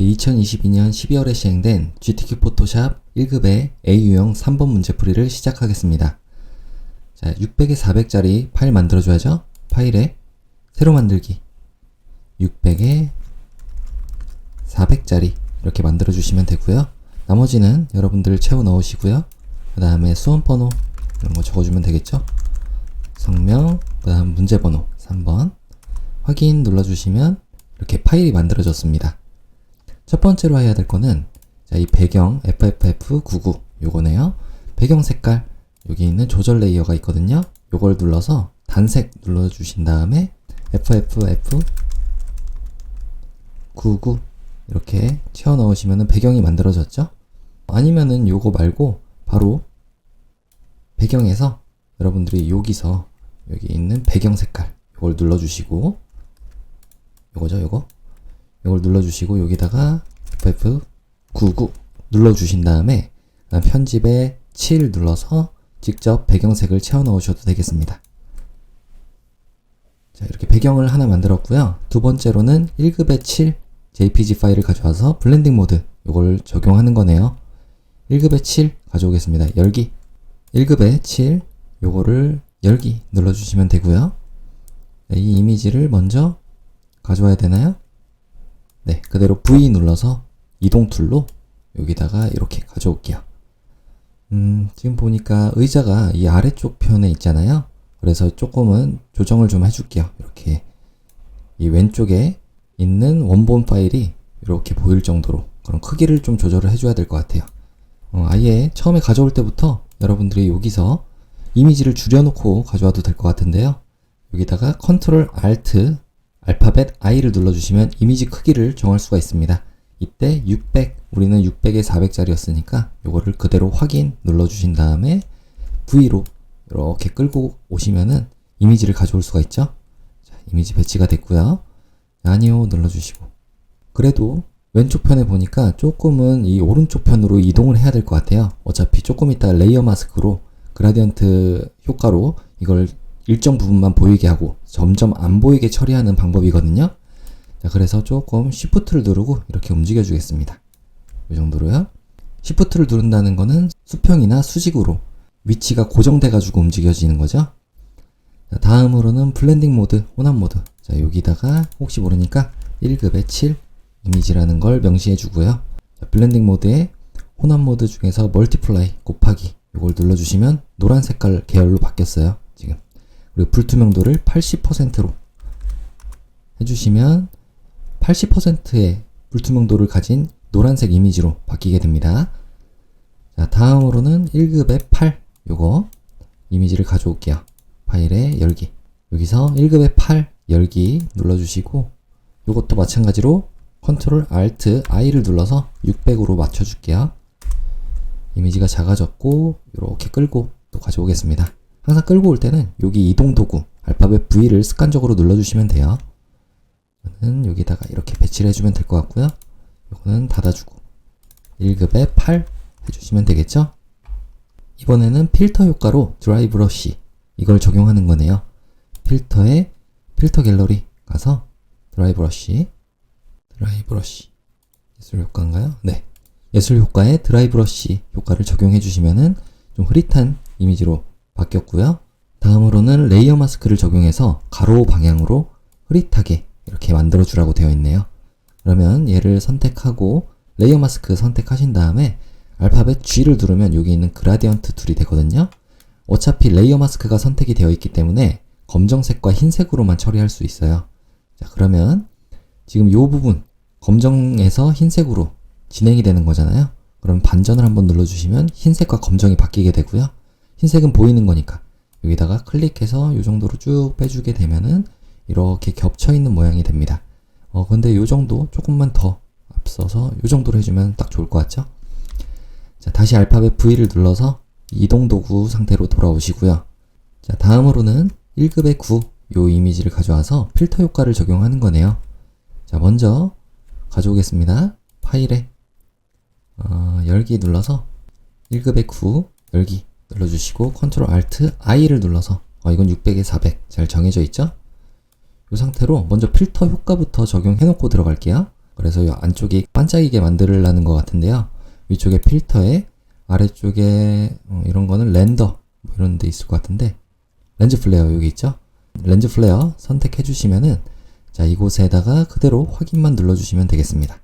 2022년 12월에 시행된 GTK 포토샵 1급의 AU형 3번 문제풀이를 시작하겠습니다. 자, 600에 400짜리 파일 만들어줘야죠. 파일에 새로 만들기 600에 400짜리 이렇게 만들어주시면 되고요. 나머지는 여러분들 채워 넣으시고요. 그 다음에 수험번호 이런 거 적어주면 되겠죠. 성명, 그 다음 문제번호 3번 확인 눌러주시면 이렇게 파일이 만들어졌습니다. 첫 번째로 해야 될 거는 자, 이 배경 FFF99 요거네요. 배경 색깔 여기 있는 조절 레이어가 있거든요. 요걸 눌러서 단색 눌러주신 다음에 FFF99 이렇게 채워 넣으시면 배경이 만들어졌죠. 아니면은 요거 말고 바로 배경에서 여러분들이 여기서 여기 있는 배경 색깔 요걸 눌러주시고 요거죠 요거 이걸 눌러주시고 여기다가 FF99 눌러주신 다음에 편집에 7 눌러서 직접 배경색을 채워 넣으셔도 되겠습니다. 자, 이렇게 배경을 하나 만들었고요. 두 번째로는 1급의 7 JPG 파일을 가져와서 블렌딩 모드 이걸 적용하는 거네요. 1급의 7 가져오겠습니다. 열기 1급의 7 요거를 열기 눌러주시면 되고요. 이 이미지를 먼저 가져와야 되나요? 네, 그대로 V 눌러서 이동 툴로 여기다가 이렇게 가져올게요. 지금 보니까 의자가 이 아래쪽 편에 있잖아요. 그래서 조금은 조정을 좀 해줄게요. 이렇게 이 왼쪽에 있는 원본 파일이 이렇게 보일 정도로 그런 크기를 좀 조절을 해줘야 될 것 같아요. 아예 처음에 가져올 때부터 여러분들이 여기서 이미지를 줄여놓고 가져와도 될 것 같은데요. 여기다가 컨트롤 알트 알파벳 I를 눌러주시면 이미지 크기를 정할 수가 있습니다. 이때 600, 우리는 600에 400짜리였으니까 이거를 그대로 확인 눌러주신 다음에 V로 이렇게 끌고 오시면은 이미지를 가져올 수가 있죠. 자, 이미지 배치가 됐고요. 아니요 눌러주시고 그래도 왼쪽 편에 보니까 조금은 이 오른쪽 편으로 이동을 해야 될 것 같아요. 어차피 조금 이따 레이어 마스크로 그라디언트 효과로 이걸 일정 부분만 보이게 하고 점점 안 보이게 처리하는 방법이거든요. 자, 그래서 조금 Shift를 누르고 이렇게 움직여 주겠습니다. 이 정도로요. Shift를 누른다는 거는 수평이나 수직으로 위치가 고정돼 가지고 움직여지는 거죠. 자, 다음으로는 블렌딩 모드, 혼합 모드. 자, 여기다가 혹시 모르니까 1급의 7 이미지라는 걸 명시해 주고요. 자, 블렌딩 모드에 혼합 모드 중에서 멀티플라이 곱하기 이걸 눌러주시면 노란 색깔 계열로 바뀌었어요. 지금. 그리고 불투명도를 80%로 해주시면 80%의 불투명도를 가진 노란색 이미지로 바뀌게 됩니다. 자, 다음으로는 1급의 8 요거 이미지를 가져올게요. 파일에 열기 여기서 1급의 8 열기 눌러주시고 요것도 마찬가지로 컨트롤 알트 I를 눌러서 600으로 맞춰줄게요. 이미지가 작아졌고 이렇게 끌고 또 가져오겠습니다. 항상 끌고 올 때는 여기 이동 도구 알파벳 V를 습관적으로 눌러주시면 돼요. 이거는 여기다가 이렇게 배치를 해주면 될 것 같고요. 이거는 닫아주고 1급의 8 해주시면 되겠죠? 이번에는 필터 효과로 드라이 브러쉬 이걸 적용하는 거네요. 필터에 필터 갤러리 가서 드라이 브러쉬 예술 효과인가요? 네, 예술 효과에 드라이 브러쉬 효과를 적용해 주시면은 좀 흐릿한 이미지로 바뀌었고요. 다음으로는 레이어 마스크를 적용해서 가로 방향으로 흐릿하게 이렇게 만들어 주라고 되어 있네요. 그러면 얘를 선택하고 레이어 마스크 선택하신 다음에 알파벳 G를 누르면 여기 있는 그라디언트 툴이 되거든요. 어차피 레이어 마스크가 선택이 되어 있기 때문에 검정색과 흰색으로만 처리할 수 있어요. 자, 그러면 지금 이 부분 검정에서 흰색으로 진행이 되는 거잖아요. 그럼 반전을 한번 눌러주시면 흰색과 검정이 바뀌게 되고요. 흰색은 보이는 거니까 여기다가 클릭해서 이 정도로 쭉 빼주게 되면은 이렇게 겹쳐있는 모양이 됩니다. 근데 이 정도 조금만 더 앞서서 이 정도로 해주면 딱 좋을 것 같죠? 자, 다시 알파벳 V를 눌러서 이동 도구 상태로 돌아오시고요. 자, 다음으로는 1급의 9 요 이미지를 가져와서 필터 효과를 적용하는 거네요. 자, 먼저 가져오겠습니다. 파일에 열기 눌러서 1급의 9 열기 눌러주시고 컨트롤 알트 I를 눌러서 이건 600에 400 잘 정해져 있죠? 이 상태로 먼저 필터 효과부터 적용해 놓고 들어갈게요. 그래서 이 안쪽이 반짝이게 만들려는 것 같은데요. 위쪽에 필터에 아래쪽에 이런 거는 렌더 뭐 이런 데 있을 것 같은데 렌즈 플레어 여기 있죠? 렌즈 플레어 선택해 주시면은 자, 이곳에다가 그대로 확인만 눌러주시면 되겠습니다.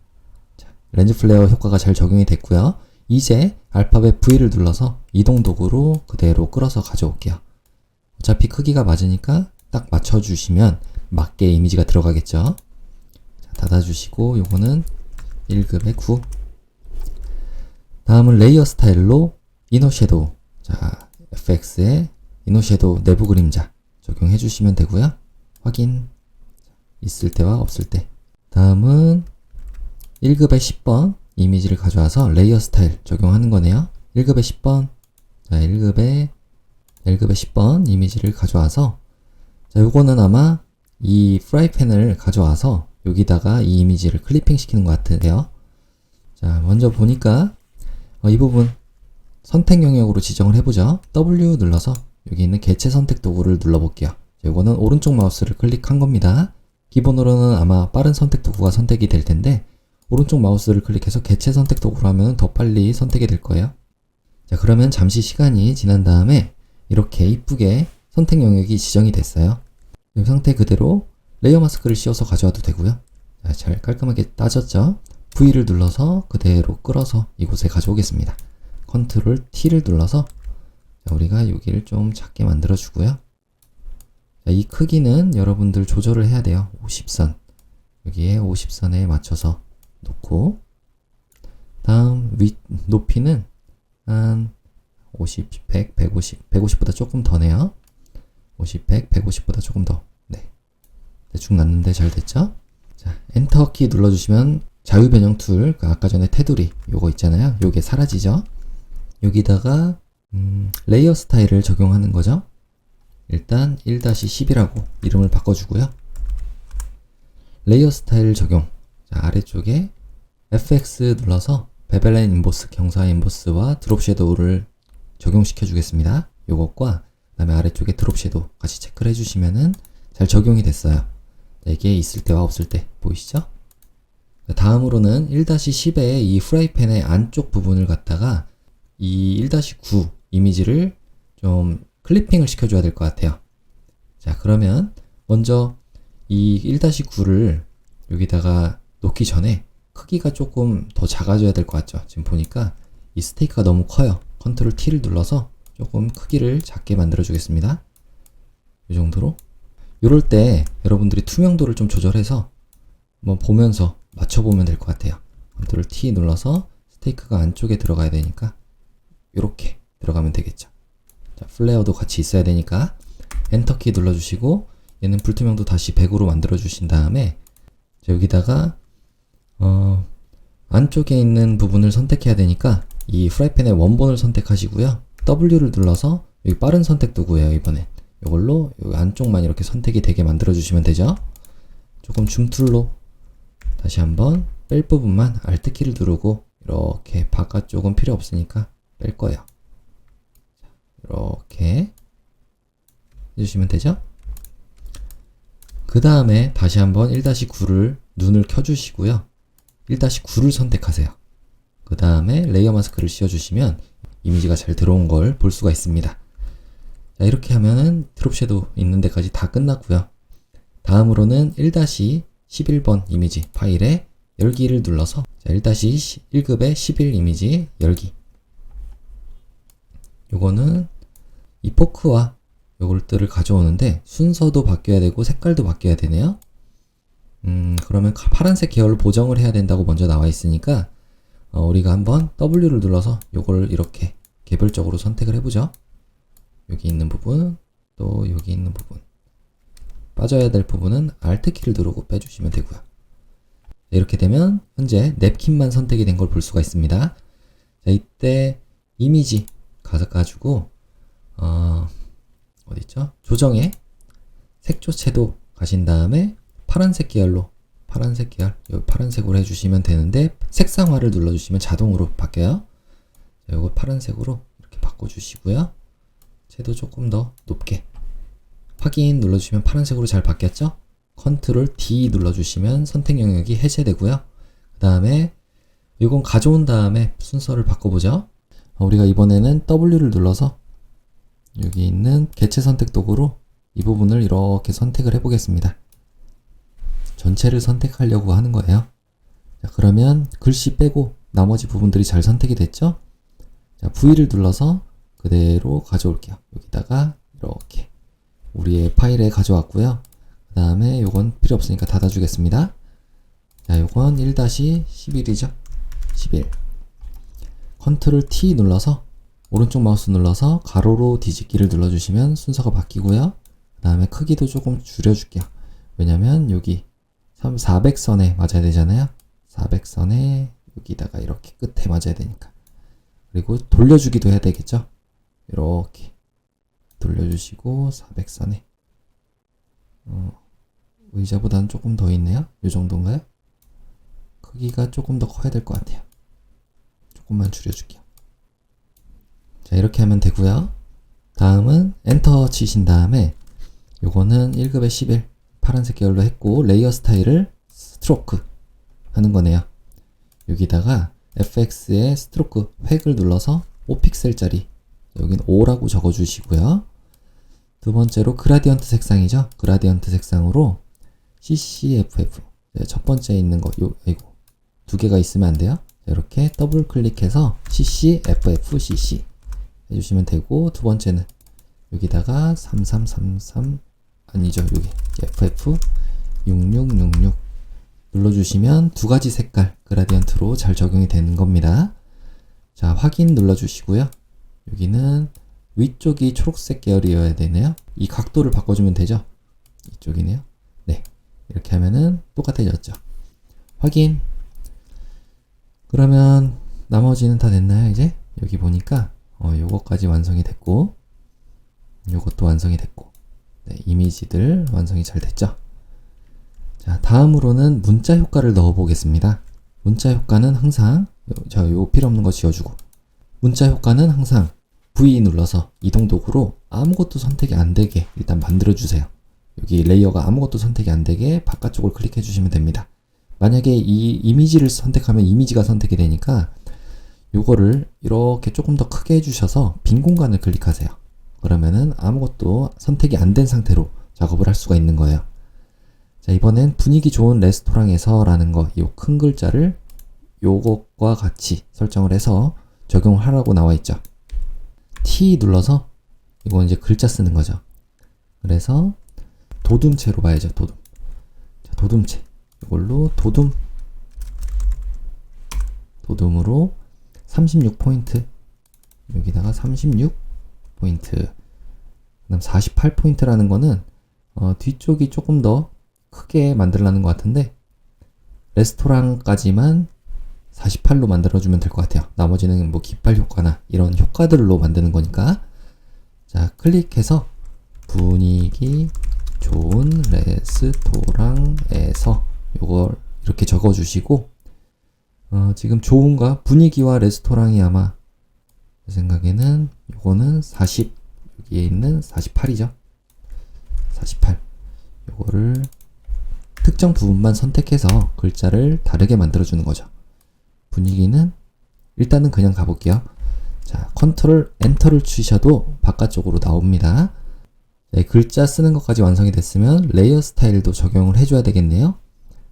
자, 렌즈 플레어 효과가 잘 적용이 됐고요. 이제 알파벳 V를 눌러서 이동 도구로 그대로 끌어서 가져올게요. 어차피 크기가 맞으니까 딱 맞춰주시면 맞게 이미지가 들어가겠죠. 자, 닫아주시고 요거는 1급의 9. 다음은 레이어 스타일로 이너 섀도우. 자, FX에 이너 섀도우 내부 그림자 적용해 주시면 되고요. 확인. 있을 때와 없을 때. 다음은 1급의 10번 이미지를 가져와서 레이어 스타일 적용하는 거네요. 1급의 10번. 자, 1급의 10번 이미지를 가져와서 자, 요거는 아마 이 프라이팬을 가져와서 여기다가 이 이미지를 클리핑 시키는 것 같은데요. 자, 먼저 보니까 이 부분 선택 영역으로 지정을 해보죠. W 눌러서 여기 있는 개체 선택 도구를 눌러볼게요. 요거는 오른쪽 마우스를 클릭한 겁니다. 기본으로는 아마 빠른 선택 도구가 선택이 될 텐데 오른쪽 마우스를 클릭해서 개체 선택 도구로 하면 더 빨리 선택이 될 거예요. 자, 그러면 잠시 시간이 지난 다음에 이렇게 이쁘게 선택 영역이 지정이 됐어요. 이 상태 그대로 레이어 마스크를 씌워서 가져와도 되고요. 자, 잘 깔끔하게 따졌죠? V를 눌러서 그대로 끌어서 이곳에 가져오겠습니다. 컨트롤 T를 눌러서 자, 우리가 여기를 좀 작게 만들어 주고요. 자, 이 크기는 여러분들 조절을 해야 돼요. 50선 여기에 50선에 맞춰서 놓고 다음 높이는 한 50, 100, 150, 150보다 조금 더네요. 50, 100, 150보다 조금 더. 네. 대충 났는데 잘 됐죠? 자, 엔터 키 눌러주시면 자유 변형 툴, 아까 전에 테두리 요거 있잖아요. 요게 사라지죠? 여기다가 레이어 스타일을 적용하는 거죠. 일단 1-10이라고 이름을 바꿔주고요. 레이어 스타일 적용. 자, 아래쪽에 FX 눌러서 베벨 앤 인보스, 경사 인보스와 드롭 섀도우를 적용시켜 주겠습니다. 요것과 그 다음에 아래쪽에 드롭 섀도우 같이 체크를 해주시면은 잘 적용이 됐어요. 자, 이게 있을 때와 없을 때 보이시죠? 자, 다음으로는 1-10의 이 프라이팬의 안쪽 부분을 갖다가 이 1-9 이미지를 좀 클리핑을 시켜줘야 될 것 같아요. 자, 그러면 먼저 이 1-9를 여기다가 놓기 전에 크기가 조금 더 작아져야 될 것 같죠? 지금 보니까 이 스테이크가 너무 커요. 컨트롤 T를 눌러서 조금 크기를 작게 만들어 주겠습니다. 이 정도로. 이럴 때 여러분들이 투명도를 좀 조절해서 한번 보면서 맞춰보면 될 것 같아요. 컨트롤 T 눌러서 스테이크가 안쪽에 들어가야 되니까 이렇게 들어가면 되겠죠. 자, 플레어도 같이 있어야 되니까 엔터키 눌러주시고 얘는 불투명도 다시 100으로 만들어 주신 다음에 여기다가 안쪽에 있는 부분을 선택해야 되니까 이 프라이팬의 원본을 선택하시고요. W를 눌러서 여기 빠른 선택 도구예요. 이번엔 이걸로 여기 안쪽만 이렇게 선택이 되게 만들어 주시면 되죠. 조금 줌툴로 다시 한번 뺄 부분만 Alt키를 누르고 이렇게 바깥쪽은 필요 없으니까 뺄 거예요. 이렇게 해주시면 되죠. 그 다음에 다시 한번 1-9를 눈을 켜주시고요. 1-9를 선택하세요. 그 다음에 레이어 마스크를 씌워주시면 이미지가 잘 들어온 걸 볼 수가 있습니다. 자, 이렇게 하면은 드롭 섀도우 있는 데까지 다 끝났고요. 다음으로는 1-11번 이미지 파일에 열기를 눌러서 자, 1-1급의 11 이미지 열기. 요거는 이 포크와 요것들을 가져오는데 순서도 바뀌어야 되고 색깔도 바뀌어야 되네요. 그러면 파란색 계열로 보정을 해야 된다고 먼저 나와 있으니까 우리가 한번 W를 눌러서 요걸 이렇게 개별적으로 선택을 해보죠. 여기 있는 부분, 또 여기 있는 부분. 빠져야 될 부분은 Alt키를 누르고 빼주시면 되고요. 이렇게 되면 현재 냅킨만 선택이 된 걸 볼 수가 있습니다. 자, 이때 이미지 가지고 어디있죠? 조정에 색조채도 가신 다음에 파란색 계열로 파란색 계열 여기 파란색으로 해주시면 되는데 색상화를 눌러주시면 자동으로 바뀌어요. 자, 이거 파란색으로 이렇게 바꿔주시고요. 채도 조금 더 높게 확인 눌러주시면 파란색으로 잘 바뀌었죠? 컨트롤 D 눌러주시면 선택 영역이 해제되고요. 그 다음에 이건 가져온 다음에 순서를 바꿔보죠. 우리가 이번에는 W를 눌러서 여기 있는 개체 선택 도구로 이 부분을 이렇게 선택을 해보겠습니다. 전체를 선택하려고 하는 거예요. 자, 그러면 글씨 빼고 나머지 부분들이 잘 선택이 됐죠? 자, V를 눌러서 그대로 가져올게요. 여기다가 이렇게 우리의 파일에 가져왔고요. 그 다음에 요건 필요 없으니까 닫아주겠습니다. 자, 요건 1-11이죠. 11. 컨트롤 T 눌러서 오른쪽 마우스 눌러서 가로로 뒤집기를 눌러주시면 순서가 바뀌고요. 그 다음에 크기도 조금 줄여줄게요. 왜냐면 여기 400선에 맞아야 되잖아요. 400선에 여기다가 이렇게 끝에 맞아야 되니까. 그리고 돌려주기도 해야 되겠죠. 이렇게 돌려주시고 400선에 의자보다는 조금 더 있네요. 이 정도인가요? 크기가 조금 더 커야 될 것 같아요. 조금만 줄여줄게요. 자, 이렇게 하면 되고요. 다음은 엔터 치신 다음에 요거는 1급에 11 파란색 계열로 했고 레이어 스타일을 스트로크 하는 거네요. 여기다가 FX의 스트로크 획을 눌러서 5픽셀짜리 여긴 5라고 적어주시고요. 두 번째로 그라디언트 색상이죠. 그라디언트 색상으로 CCFF 첫 번째에 있는 거 이거 두 개가 있으면 안 돼요. 이렇게 더블 클릭해서 CCFFCC 해주시면 되고, 두 번째는 여기다가 3333 아니죠, 여기 FF6666 눌러주시면 두 가지 색깔 그라디언트로 잘 적용이 되는 겁니다. 자, 확인 눌러주시고요. 여기는 위쪽이 초록색 계열이어야 되네요. 이 각도를 바꿔주면 되죠. 이쪽이네요. 네, 이렇게 하면은 똑같아졌죠. 확인. 그러면 나머지는 다 됐나요? 이제 여기 보니까 요거까지 완성이 됐고 요것도 완성이 됐고, 네, 이미지들 완성이 잘 됐죠. 자, 다음으로는 문자 효과를 넣어 보겠습니다. 문자 효과는 항상 요 필요 없는 거 지워주고, 문자 효과는 항상 V 눌러서 이동 도구로 아무것도 선택이 안 되게 일단 만들어 주세요. 여기 레이어가 아무것도 선택이 안 되게 바깥쪽을 클릭해 주시면 됩니다. 만약에 이 이미지를 선택하면 이미지가 선택이 되니까 요거를 이렇게 조금 더 크게 해주셔서 빈 공간을 클릭하세요. 그러면은 아무것도 선택이 안 된 상태로 작업을 할 수가 있는 거예요. 자, 이번엔 분위기 좋은 레스토랑에서 라는 거, 이 큰 글자를 요것과 같이 설정을 해서 적용을 하라고 나와 있죠. T 눌러서 이건 이제 글자 쓰는 거죠. 그래서 도둠체로 봐야죠. 도둠. 자, 도둠체. 이걸로 도둠으로 36포인트, 여기다가 36포인트, 그 다음 48포인트라는 거는 뒤쪽이 조금 더 크게 만들라는 것 같은데 레스토랑까지만 48로 만들어주면 될 것 같아요. 나머지는 뭐 깃발 효과나 이런 효과들로 만드는 거니까. 자, 클릭해서 분위기 좋은 레스토랑에서 요걸 이렇게 적어주시고, 지금 좋은가 분위기와 레스토랑이 아마 제 생각에는 요거는 40, 여기에 있는 48이죠. 48. 요거를 특정 부분만 선택해서 글자를 다르게 만들어주는 거죠. 분위기는 일단은 그냥 가볼게요. 자, 컨트롤 엔터를 치셔도 바깥쪽으로 나옵니다. 네, 글자 쓰는 것까지 완성이 됐으면 레이어 스타일도 적용을 해줘야 되겠네요.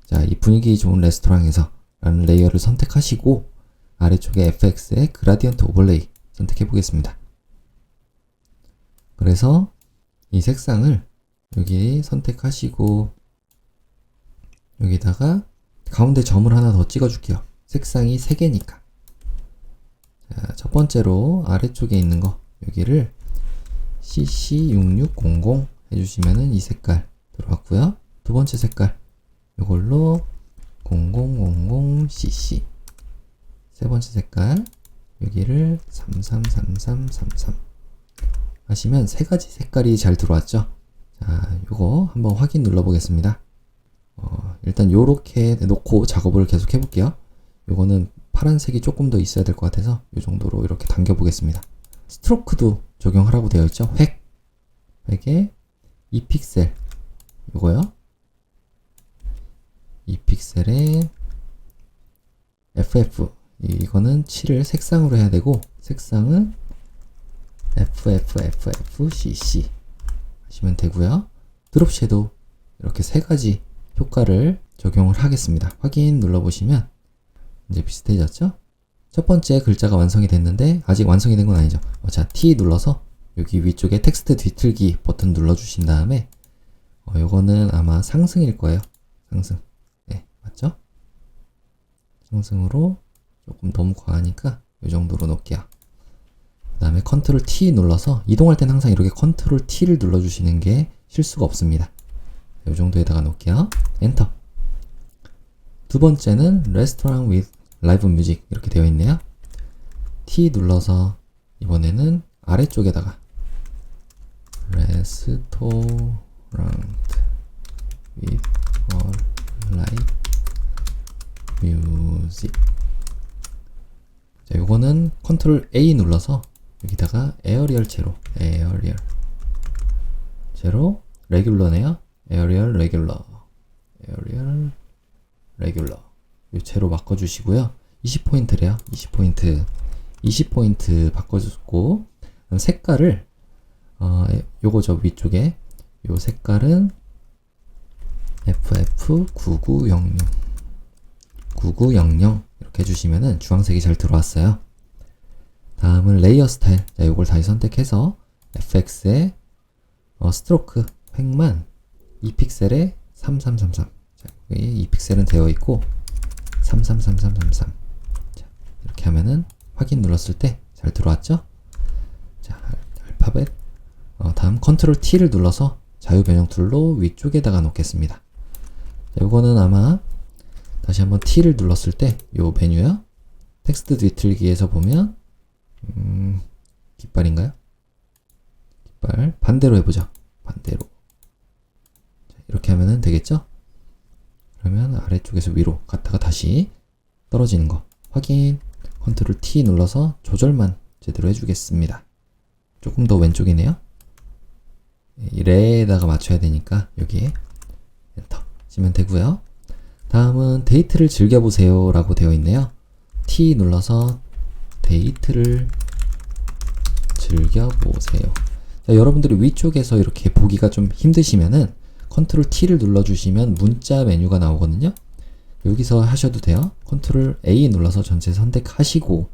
자, 이 분위기 좋은 레스토랑에서 라는 레이어를 선택하시고 아래쪽에 FX의 그라디언트 오버레이 선택해 보겠습니다. 그래서 이 색상을 여기 선택하시고 여기다가 가운데 점을 하나 더 찍어 줄게요. 색상이 3개니까. 자, 첫 번째로 아래쪽에 있는 거 여기를 CC6600 해주시면은 이 색깔 들어왔고요. 두 번째 색깔 이걸로 0000cc, 세 번째 색깔 여기를 333333 하시면 세 가지 색깔이 잘 들어왔죠. 자, 요거 한번 확인 눌러 보겠습니다. 일단 요렇게 놓고 작업을 계속 해볼게요. 요거는 파란색이 조금 더 있어야 될 것 같아서 요 정도로 이렇게 당겨 보겠습니다. 스트로크도 적용하라고 되어 있죠. 획에 2픽셀 요거요. 2픽셀에 FF 이거는 7을 색상으로 해야 되고 색상은 FFFFCC 하시면 되고요. 드롭 섀도우 이렇게 세 가지 효과를 적용을 하겠습니다. 확인 눌러보시면 이제 비슷해졌죠? 첫 번째 글자가 완성이 됐는데 아직 완성이 된 건 아니죠. 자, T 눌러서 여기 위쪽에 텍스트 뒤틀기 버튼 눌러주신 다음에 요거는 아마 상승일 거예요. 상승. 네, 맞죠? 상승으로 조금 너무 과하니까 이 정도로 놓을게요. 그 다음에 컨트롤 T 눌러서 이동할 땐 항상 이렇게 컨트롤 T를 눌러주시는 게 실수가 없습니다. 이 정도에다가 놓을게요. 엔터. 두 번째는 레스토랑 with 라이브 뮤직 이렇게 되어 있네요. T 눌러서 이번에는 아래쪽에다가 레스토랑트 with live music. 자, 요거는 컨트롤 A 눌러서 여기다가 에어리얼 제로 레귤러네요. 에어리얼 레귤러 요 제로 바꿔주시고요. 20포인트래요. 20포인트 바꿔주고 색깔을 요거 저 위쪽에 요 색깔은 FF9900 이렇게 해주시면은 주황색이 잘 들어왔어요. 다음은 레이어 스타일. 자, 요걸 다시 선택해서 FX에 스트로크 획만 2픽셀에 3333. 자, 여기 2픽셀은 되어 있고 333333. 자, 이렇게 하면은 확인 눌렀을 때 잘 들어왔죠? 자, 알파벳. 다음 컨트롤 T를 눌러서 자유 변형 툴로 위쪽에다가 놓겠습니다. 자, 요거는 아마 다시 한번 T를 눌렀을 때 요 메뉴요. 텍스트 뒤틀기에서 보면 깃발인가요? 깃발 반대로 해보죠. 반대로. 자, 이렇게 하면은 되겠죠? 그러면 아래쪽에서 위로 갔다가 다시 떨어지는 거 확인. 컨트롤 T 눌러서 조절만 제대로 해주겠습니다. 조금 더 왼쪽이네요. 이 레에다가 맞춰야 되니까 여기에 엔터 치면 되고요. 다음은 데이트를 즐겨보세요 라고 되어 있네요. T 눌러서 데이트를 즐겨보세요. 자, 여러분들이 위쪽에서 이렇게 보기가 좀 힘드시면은 컨트롤 T를 눌러주시면 문자 메뉴가 나오거든요. 여기서 하셔도 돼요. 컨트롤 A 눌러서 전체 선택하시고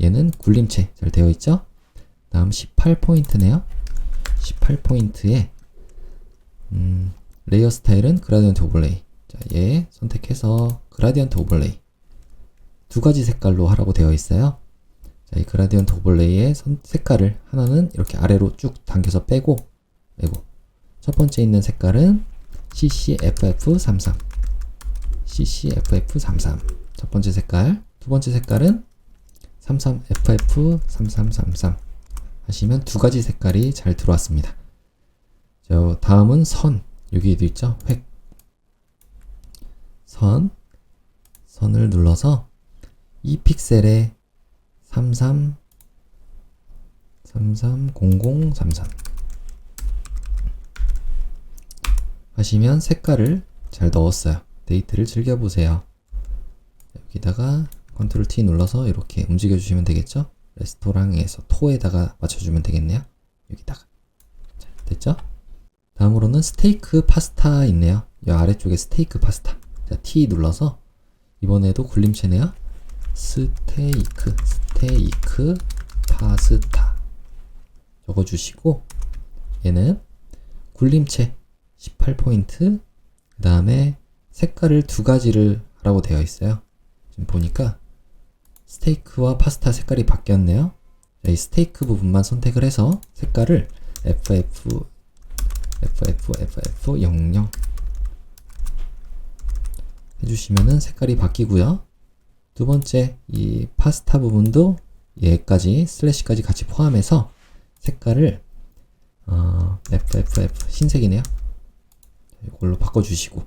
얘는 굴림체 잘 되어 있죠? 다음 18포인트네요. 18포인트에 레이어 스타일은 그라디언트 오버레이. 자, 얘 선택해서 그라디언트 오버레이 두 가지 색깔로 하라고 되어 있어요. 자, 이 그라디언트 오버레이의 색깔을 하나는 이렇게 아래로 쭉 당겨서 빼고 첫 번째 있는 색깔은 CCFF33 첫 번째 색깔, 두 번째 색깔은 33FF3333 하시면 두 가지 색깔이 잘 들어왔습니다. 자, 다음은 선. 여기도 있죠? 획. 선을 눌러서 2픽셀에 330033 하시면 색깔을 잘 넣었어요. 데이트를 즐겨보세요. 여기다가 컨트롤 T 눌러서 이렇게 움직여 주시면 되겠죠? 레스토랑에서 토에다가 맞춰주면 되겠네요. 여기다가. 자, 됐죠? 다음으로는 스테이크 파스타 있네요. 이 아래쪽에 스테이크 파스타. 자, T 눌러서 이번에도 굴림체네요. 스테이크 파스타 적어주시고 얘는 굴림체 18포인트 그 다음에 색깔을 두 가지를 하라고 되어 있어요. 지금 보니까 스테이크와 파스타 색깔이 바뀌었네요. 이 스테이크 부분만 선택을 해서 색깔을 FF00 해주시면은 색깔이 바뀌고요. 두 번째 이 파스타 부분도 얘까지 슬래시까지 같이 포함해서 색깔을 FFF 흰색이네요. 이걸로 바꿔주시고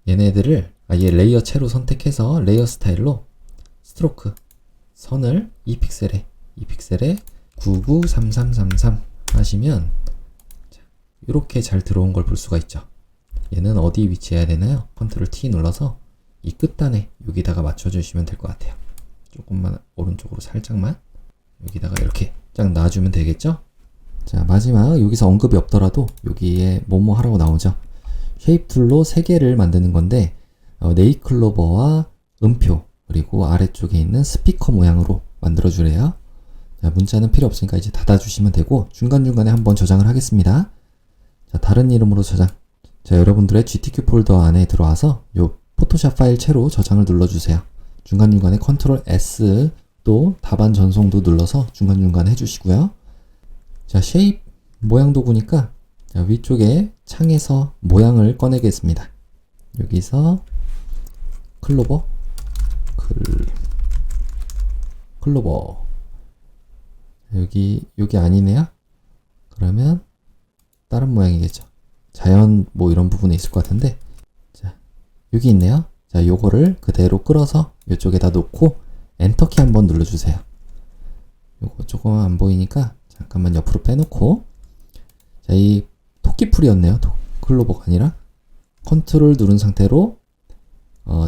얘네들을 얘 레이어 채로 선택해서 레이어 스타일로 스트로크 선을 2픽셀에 993333 하시면 이렇게 잘 들어온 걸 볼 수가 있죠. 얘는 어디 위치해야 되나요? 컨트롤 T 눌러서 이 끝단에 여기다가 맞춰주시면 될 것 같아요. 조금만 오른쪽으로 살짝만 여기다가 이렇게 쫙 놔주면 되겠죠? 자, 마지막 여기서 언급이 없더라도 여기에 뭐뭐 하라고 나오죠. 쉐입 툴로 3개를 만드는 건데 네이클로버와 음표 그리고 아래쪽에 있는 스피커 모양으로 만들어 주래요. 자, 문자는 필요 없으니까 이제 닫아주시면 되고 중간중간에 한번 저장을 하겠습니다. 자, 다른 이름으로 저장. 자, 여러분들의 GTK 폴더 안에 들어와서 요 포토샵 파일채로 저장을 눌러주세요. 중간중간에 컨트롤 S 또 답안 전송도 눌러서 중간중간에 해주시고요. 자, 쉐입 모양 도구니까 자, 위쪽에 창에서 모양을 꺼내겠습니다. 여기서 클로버 클로버 여기 아니네요. 그러면 다른 모양이겠죠. 자연 뭐 이런 부분에 있을 것 같은데 자, 여기 있네요. 자, 요거를 그대로 끌어서 이쪽에다 놓고 엔터키 한번 눌러주세요. 요거 조금 안 보이니까 잠깐만 옆으로 빼놓고 자, 이 토끼풀이었네요. 클로버가 아니라 컨트롤 누른 상태로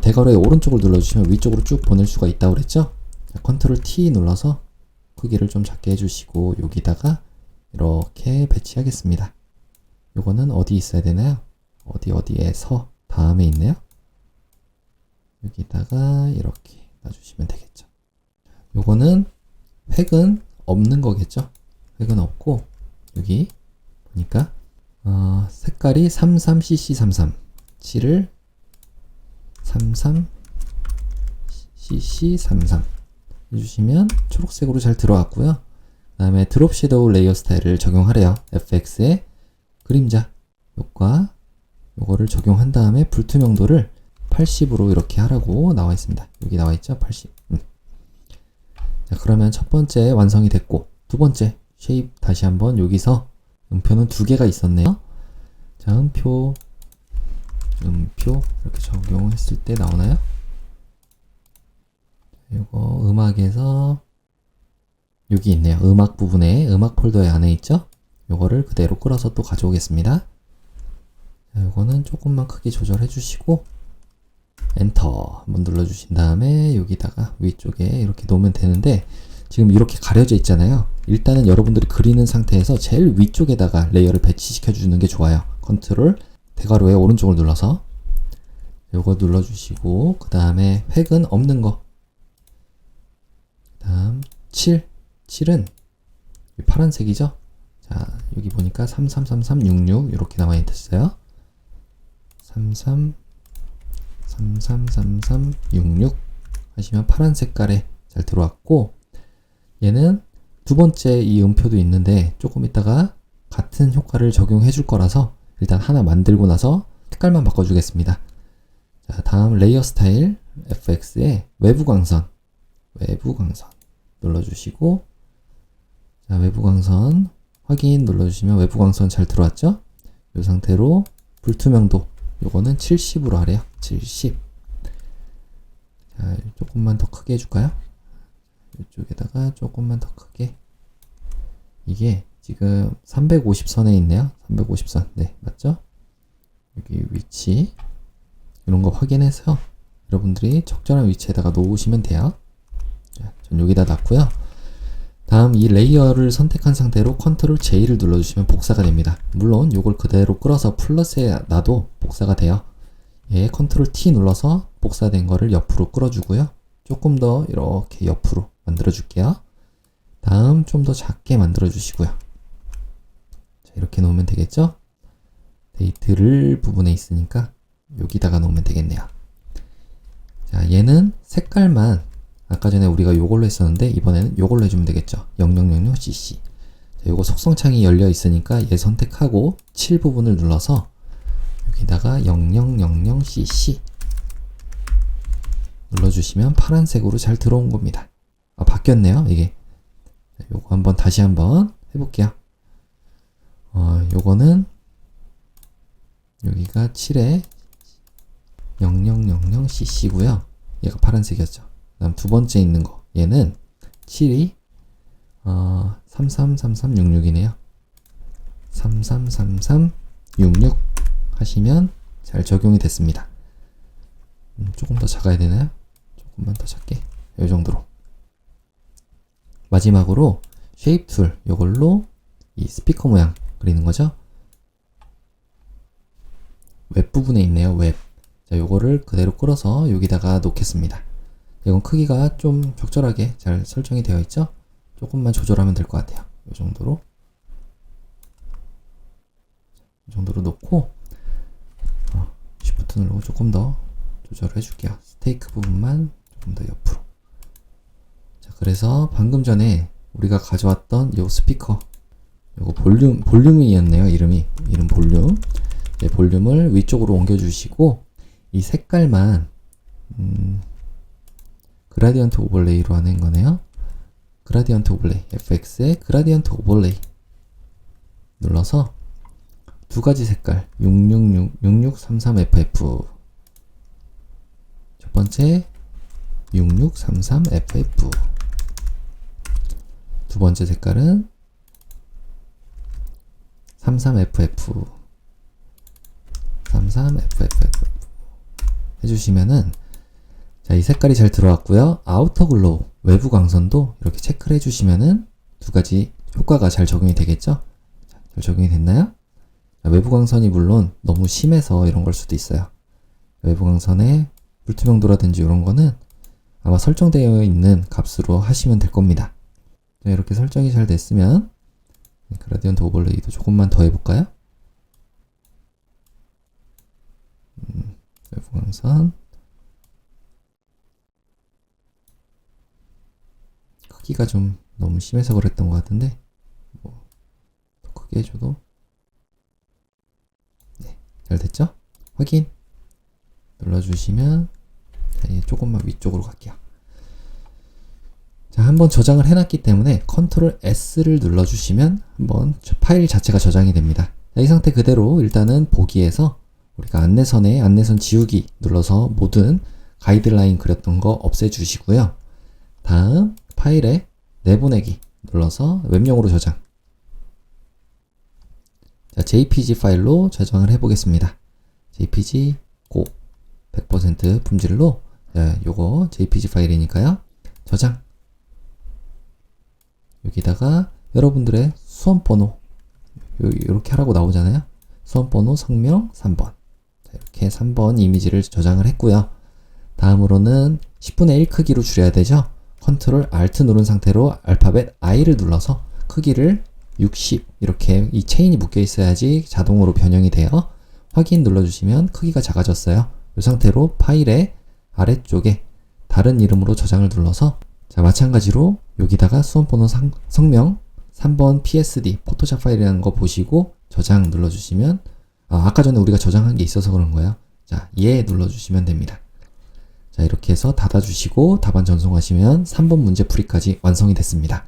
대괄호의 오른쪽을 눌러주시면 위쪽으로 쭉 보낼 수가 있다고 그랬죠? 자, 컨트롤 T 눌러서 크기를 좀 작게 해주시고 여기다가 이렇게 배치하겠습니다. 요거는 어디 있어야 되나요? 어디에서 다음에 있네요. 여기다가 이렇게 놔주시면 되겠죠. 요거는 획은 없는 거겠죠? 획은 없고 여기 보니까 색깔이 33cc33 칠을 33cc33 해주시면 초록색으로 잘 들어왔고요. 그 다음에 드롭 섀도우 레이어 스타일을 적용하래요. FX의 그림자 효과 요거를 적용한 다음에 불투명도를 80으로 이렇게 하라고 나와 있습니다. 여기 나와 있죠? 80. 자, 그러면 첫 번째 완성이 됐고 두 번째 쉐입 다시 한번 여기서 음표는 2개가 있었네요. 자, 음표 이렇게 적용했을 때 나오나요? 이거 음악에서 여기 있네요. 음악 부분에 음악 폴더에 안에 있죠? 요거를 그대로 끌어서 또 가져오겠습니다. 자, 요거는 조금만 크게 조절해 주시고 엔터 한번 눌러 주신 다음에 여기다가 위쪽에 이렇게 놓으면 되는데 지금 이렇게 가려져 있잖아요. 일단은 여러분들이 그리는 상태에서 제일 위쪽에다가 레이어를 배치시켜 주는 게 좋아요. 컨트롤 대괄호의 오른쪽을 눌러서 요거 눌러 주시고 그 다음에 획은 없는 거 다음 7은 파란색이죠. 자, 여기 보니까 333366 이렇게 나와 있어요. 333366 하시면 파란 색깔에 잘 들어왔고 얘는 두 번째 이 음표도 있는데 조금 있다가 같은 효과를 적용해 줄 거라서 일단 하나 만들고 나서 색깔만 바꿔주겠습니다. 자, 다음 레이어 스타일 FX의 외부 광선 눌러주시고 자, 외부 광선 확인 눌러주시면 외부 광선 잘 들어왔죠? 이 상태로 불투명도 요거는 70으로 하래요. 70. 자, 조금만 더 크게 해줄까요? 이쪽에다가 조금만 더 크게. 이게 지금 350선에 있네요. 350선. 네, 맞죠? 여기 위치 이런 거 확인해서 여러분들이 적절한 위치에다가 놓으시면 돼요. 자, 전 여기다 놨고요. 다음 이 레이어를 선택한 상태로 컨트롤 J를 눌러주시면 복사가 됩니다. 물론 이걸 그대로 끌어서 플러스에 놔도 복사가 돼요. 예, 컨트롤 T 눌러서 복사된 거를 옆으로 끌어주고요. 조금 더 이렇게 옆으로 만들어 줄게요. 다음 좀 더 작게 만들어 주시고요. 자, 이렇게 놓으면 되겠죠? 데이트를 부분에 있으니까 여기다가 놓으면 되겠네요. 자, 얘는 색깔만 아까 전에 우리가 요걸로 했었는데 이번에는 요걸로 해주면 되겠죠. 0000cc. 자, 요거 속성창이 열려 있으니까 얘 선택하고 7 부분을 눌러서 여기다가 0000cc 눌러주시면 파란색으로 잘 들어온 겁니다. 아, 바뀌었네요. 이게. 자, 요거 한번 다시 한번 해볼게요. 요거는 여기가 7에 0000cc고요. 얘가 파란색이었죠. 다음 두 번째 있는 거 얘는 7이 333366이네요. 333366 하시면 잘 적용이 됐습니다. 조금 더 작아야 되나요? 조금만 더 작게. 이 정도로. 마지막으로 쉐입 툴, 요걸로 이 스피커 모양 그리는 거죠. 웹 부분에 있네요. 웹. 자, 요거를 그대로 끌어서 여기다가 놓겠습니다. 이건 크기가 좀 적절하게 잘 설정이 되어 있죠. 조금만 조절하면 될 것 같아요. 이 정도로. 이 정도로 놓고 Shift 누르고 조금 더 조절을 해줄게요. 스테이크 부분만 조금 더 옆으로. 자, 그래서 방금 전에 우리가 가져왔던 요 스피커, 요거 볼륨이었네요. 이름 볼륨. 네, 볼륨을 위쪽으로 옮겨주시고 이 색깔만 그라디언트 오버레이로 하는 거네요. 그라디언트 오버레이, FX의 그라디언트 오버레이 눌러서 두 가지 색깔 6633FF 첫 번째 6633FF 두 번째 색깔은 33FF 33FF 해주시면은 자, 이 색깔이 잘 들어왔고요. 아우터 글로우, 외부 광선도 이렇게 체크를 해주시면은 두 가지 효과가 잘 적용이 되겠죠? 자, 잘 적용이 됐나요? 자, 외부 광선이 물론 너무 심해서 이런 걸 수도 있어요. 외부 광선의 불투명도라든지 이런 거는 아마 설정되어 있는 값으로 하시면 될 겁니다. 자, 이렇게 설정이 잘 됐으면 그라디언트 오버레이도 조금만 더 해볼까요? 외부 광선 크기가 좀 너무 심해서 그랬던 것 같은데 뭐 더 크게 해줘도 네, 잘 됐죠? 확인 눌러주시면 자, 조금만 위쪽으로 갈게요. 자, 한번 저장을 해놨기 때문에 컨트롤 S를 눌러주시면 한번 파일 자체가 저장이 됩니다. 자, 이 상태 그대로 일단은 보기에서 우리가 안내선에 안내선 지우기 눌러서 모든 가이드라인 그렸던 거 없애주시고요. 다음 파일에 내보내기 눌러서 웹용으로 저장. 자, JPG 파일로 저장을 해보겠습니다. JPG 고 100% 품질로 요거 JPG 파일이니까요. 저장. 여기다가 여러분들의 수험번호 이렇게 하라고 나오잖아요. 수험번호 성명 3번. 자, 이렇게 3번 이미지를 저장을 했고요. 다음으로는 10분의 1 크기로 줄여야 되죠. 컨트롤 Alt 누른 상태로 알파벳 I를 눌러서 크기를 60 이렇게 이 체인이 묶여 있어야지 자동으로 변형이 돼요. 확인 눌러주시면 크기가 작아졌어요. 이 상태로 파일의 아래쪽에 다른 이름으로 저장을 눌러서 자, 마찬가지로 여기다가 수험번호 성명 3번 PSD 포토샵 파일이라는 거 보시고 저장 눌러주시면 아까 전에 우리가 저장한 게 있어서 그런 거예요. 자, 예 눌러주시면 됩니다. 자, 이렇게 해서 닫아주시고 답안 전송하시면 3번 문제 풀이까지 완성이 됐습니다.